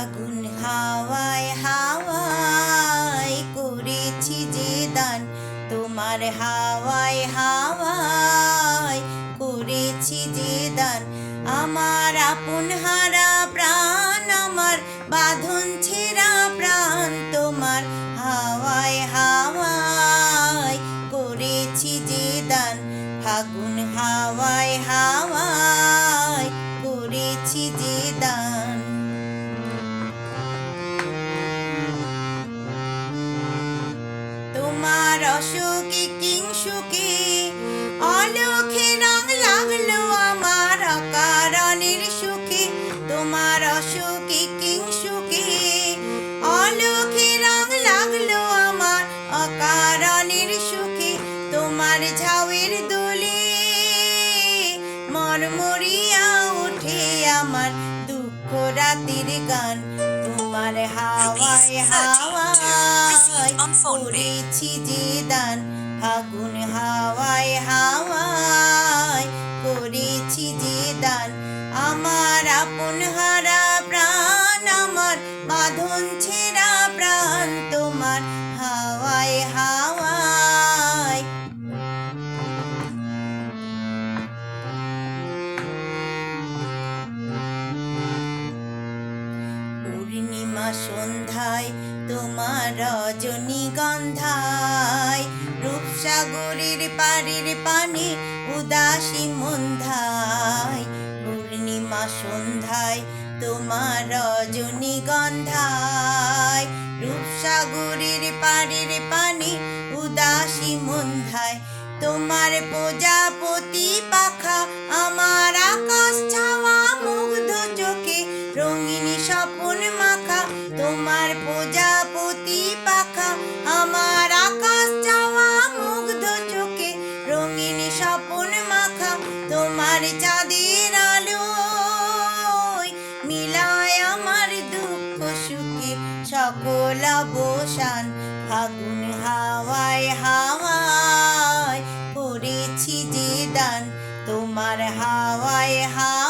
ফাগুন হাওয়ায় হাওয়ায় করেছি যে দান, তোমার হাওয়ায় হাওয়ায় করেছি যে দান। আমার আপন হারা প্রাণ, আমার বাঁধন ছেঁড়া প্রাণ, তোমার হাওয়ায় হাওয়ায় করেছি যে দান। ফাগুন হাওয়ায় হাওয়ায় করেছি যে দান। তোমার অসুখে কিংসুকে অলক্ষে রং লাগলো আমার অকারণের সুখে। তোমার অসুখে কিংসুকে অলক্ষে রং লাগলো আমার অকারণের সুখে। তোমার ঝাউয়ের দোলে মরমরিয়া ওঠে আমার দুঃখ রাতের গান। তোমার হাওয়ায় হাওয়ায় করেছি যে দান, ফাগুন হাওয়ায় হাওয়ায় করেছি যে দান। আমার আপন হারা প্রাণ, আমার বাঁধন ছেঁড়া প্রাণ, তোমার হাওয়ায় হাওয়ায়। পূর্ণিমা সন্ধ্যায় তোমার রজনীগন্ধায়, রূপসাগরের পাড়ের পানে উদাসী মন্ধায়। পূর্ণিমা সন্ধ্যায় তোমার রজনীগন্ধায়, রূপসাগরের পাড়ের পানে উদাসী মন্ধায়। তোমার প্রজাপতি পাখা আমার আকাশ ছাওয়া মুগ্ধ চোখে রঙিন স্বপন মাখা। তোমার প্রজাপতি পাখা আমার আকাশ ছাওয়া মুগ্ধ চোখে রঙিন স্বপন মাখা। তোমার চাঁদের আলোয় মিলায় আমার দুঃখ সুখে সকল অবসান। ফাগুন হাওয়ায় হাওয়ায় করেছি যে দান, তোমার হাওয়ায় হাওয়ায়